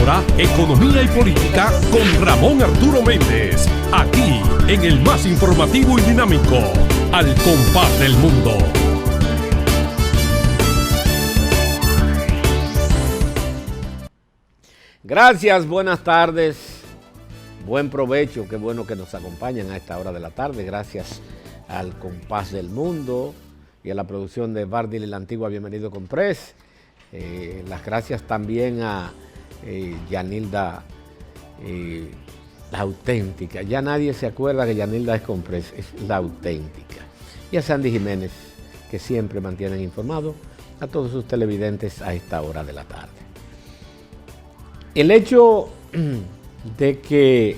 ahora, economía y política con Ramón Arturo Méndez, aquí en el más informativo y dinámico, Al Compás del Mundo. Gracias, buenas tardes, buen provecho, qué bueno que nos acompañan a esta hora de la tarde, gracias al Compás del Mundo y a la producción de Bardil y la Antigua Bienvenido Comprés. Las gracias también a Yanilda, la auténtica. Ya nadie se acuerda que Yanilda es Comprés, es la auténtica. Y a Sandy Jiménez, que siempre mantienen informados a todos sus televidentes a esta hora de la tarde. El hecho de que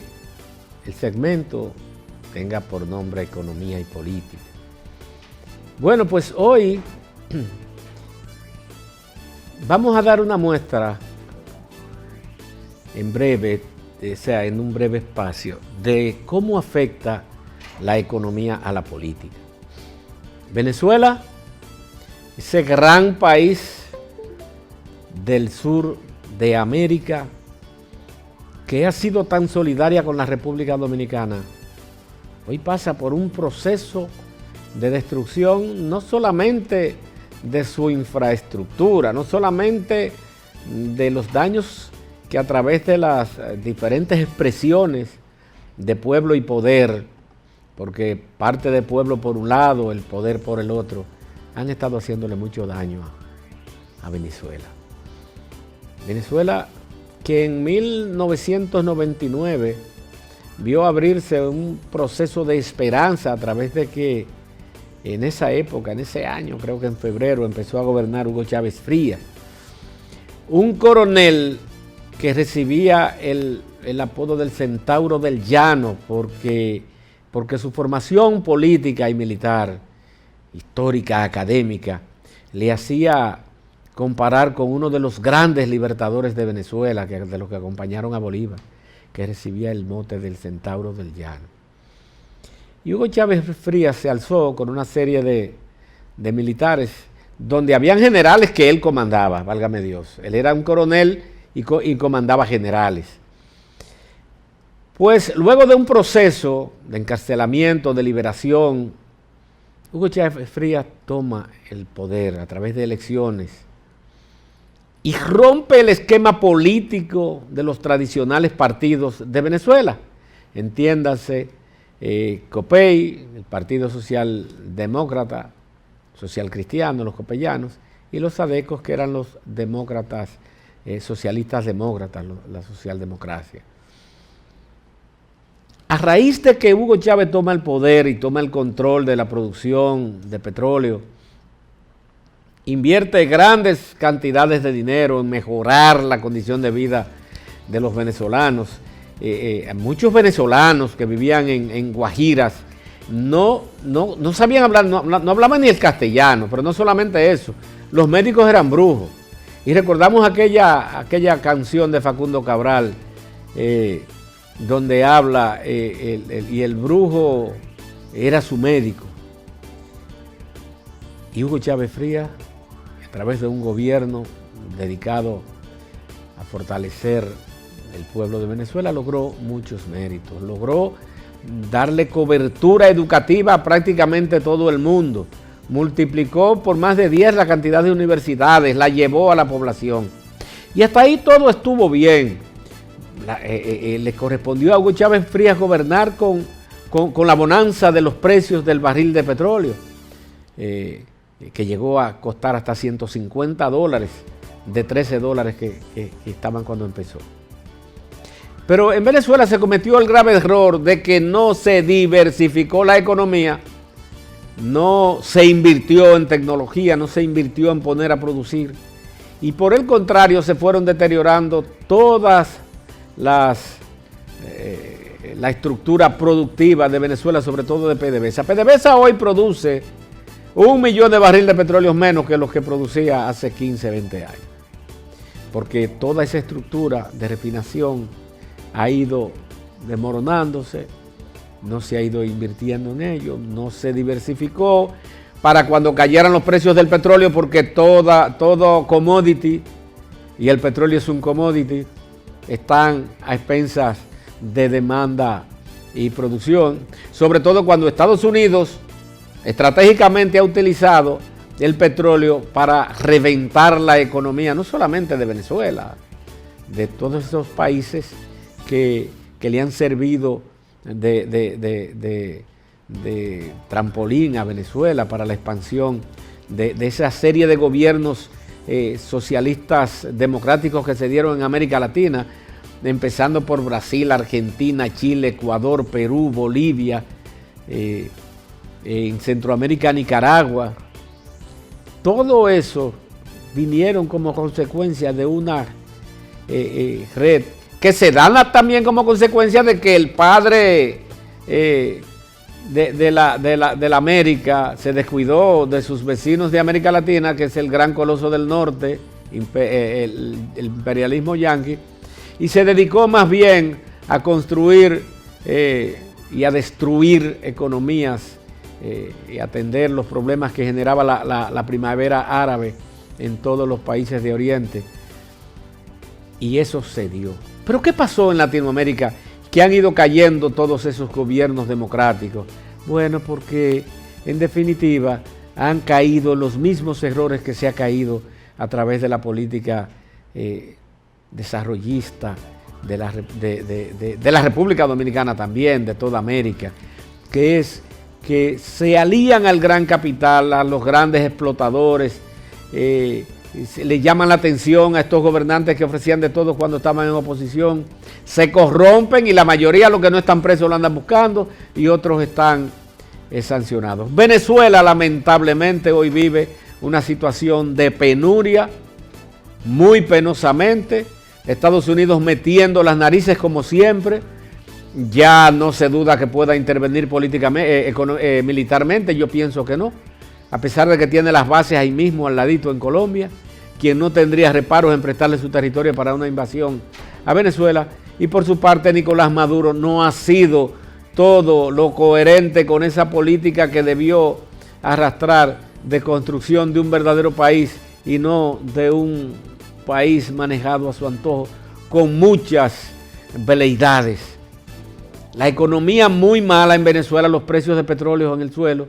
el segmento tenga por nombre Economía y Política. Bueno, pues hoy vamos a dar una muestra en breve, o sea, en un breve espacio, de cómo afecta la economía a la política. Venezuela, ese gran país del sur de América, que ha sido tan solidaria con la República Dominicana, hoy pasa por un proceso de destrucción no solamente de su infraestructura, no solamente de los daños que a través de las diferentes expresiones de pueblo y poder, porque parte de pueblo por un lado, el poder por el otro, han estado haciéndole mucho daño a Venezuela. Venezuela, que en 1999 vio abrirse un proceso de esperanza a través de que en esa época, en ese año, creo que en febrero, empezó a gobernar Hugo Chávez Frías. Un coronel que recibía el apodo del Centauro del Llano porque su formación política y militar, histórica, académica, le hacía comparar con uno de los grandes libertadores de Venezuela, de los que acompañaron a Bolívar, que recibía el mote del Centauro del Llano. Y Hugo Chávez Frías se alzó con una serie de militares, donde habían generales que él comandaba, válgame Dios. Él era un coronel y comandaba generales. Pues luego de un proceso de encarcelamiento, de liberación, Hugo Chávez Frías toma el poder a través de elecciones y rompe el esquema político de los tradicionales partidos de Venezuela. Entiéndase, COPEI, el Partido Social Demócrata, Social Cristiano, los copellanos, y los adecos, que eran los demócratas, socialistas demócratas, la socialdemocracia. A raíz de que Hugo Chávez toma el poder y toma el control de la producción de petróleo, invierte grandes cantidades de dinero en mejorar la condición de vida de los venezolanos. Muchos venezolanos que vivían en Guajiras no sabían hablar, no hablaban ni el castellano, pero no solamente eso, los médicos eran brujos. Y recordamos aquella canción de Facundo Cabral, donde habla y el brujo era su médico. Y Hugo Chávez Frías, a través de un gobierno dedicado a fortalecer el pueblo de Venezuela, logró muchos méritos, logró darle cobertura educativa a prácticamente todo el mundo, multiplicó por más de 10 la cantidad de universidades, la llevó a la población. Y hasta ahí todo estuvo bien. Le correspondió a Hugo Chávez Frías gobernar con la bonanza de los precios del barril de petróleo, que llegó a costar hasta $150, de $13 que estaban cuando empezó. Pero en Venezuela se cometió el grave error de que no se diversificó la economía, no se invirtió en tecnología, no se invirtió en poner a producir, y por el contrario se fueron deteriorando todas la estructura productiva de Venezuela, sobre todo de PDVSA. PDVSA hoy produce 1 millón de barriles de petróleo menos que los que producía hace 15, 20 años. Porque toda esa estructura de refinación ha ido desmoronándose, no se ha ido invirtiendo en ello, no se diversificó para cuando cayeran los precios del petróleo, porque todo commodity, y el petróleo es un commodity, están a expensas de demanda y producción, sobre todo cuando Estados Unidos estratégicamente ha utilizado el petróleo para reventar la economía, no solamente de Venezuela, de todos esos países que le han servido de trampolín a Venezuela para la expansión de esa serie de gobiernos socialistas democráticos que se dieron en América Latina, empezando por Brasil, Argentina, Chile, Ecuador, Perú, Bolivia, en Centroamérica, Nicaragua. Todo eso vinieron como consecuencia de una red que se dan también como consecuencia de que el padre de la América se descuidó de sus vecinos de América Latina, que es el gran coloso del norte, el imperialismo yanqui, y se dedicó más bien a construir y a destruir economías y atender los problemas que generaba la primavera árabe en todos los países de Oriente. Y eso se dio. ¿Pero qué pasó en Latinoamérica que han ido cayendo todos esos gobiernos democráticos? Bueno, porque en definitiva han caído los mismos errores que se ha caído a través de la política desarrollista de la República Dominicana también, de toda América, que es que se alían al gran capital, a los grandes explotadores, le llaman la atención a estos gobernantes que ofrecían de todo cuando estaban en oposición, se corrompen y la mayoría, los que no están presos, lo andan buscando y otros están sancionados. Venezuela lamentablemente hoy vive una situación de penuria, muy penosamente. Estados Unidos metiendo las narices como siempre. Ya no se duda que pueda intervenir políticamente, militarmente, yo pienso que no, a pesar de que tiene las bases ahí mismo al ladito en Colombia, quien no tendría reparos en prestarle su territorio para una invasión a Venezuela. Y por su parte Nicolás Maduro no ha sido todo lo coherente con esa política que debió arrastrar de construcción de un verdadero país y no de un país manejado a su antojo con muchas veleidades. La economía muy mala en Venezuela, los precios de petróleo en el suelo,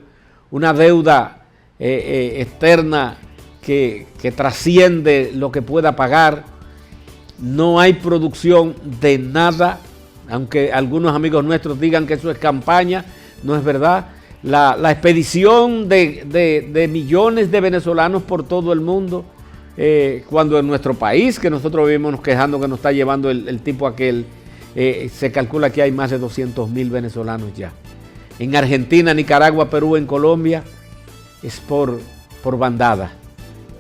una deuda externa que trasciende lo que pueda pagar, no hay producción de nada, aunque algunos amigos nuestros digan que eso es campaña, no es verdad. La expedición de millones de venezolanos por todo el mundo, cuando en nuestro país, que nosotros vivimos nos quejando que nos está llevando el tipo aquel, se calcula que hay más de 200,000 venezolanos ya. En Argentina, Nicaragua, Perú, en Colombia, es por bandada.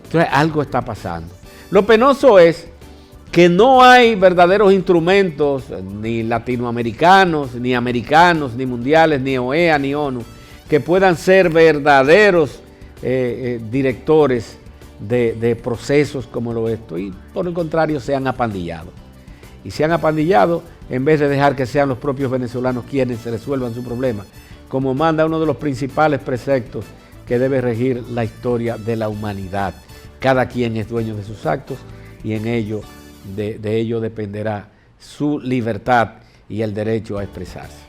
Entonces algo está pasando. Lo penoso es que no hay verdaderos instrumentos, ni latinoamericanos, ni americanos, ni mundiales, ni OEA, ni ONU, que puedan ser verdaderos directores de procesos como lo es esto. Y por el contrario se han apandillado. Y se han apandillado en vez de dejar que sean los propios venezolanos quienes se resuelvan su problema, como manda uno de los principales preceptos que debe regir la historia de la humanidad. Cada quien es dueño de sus actos y en ello, de ello dependerá su libertad y el derecho a expresarse.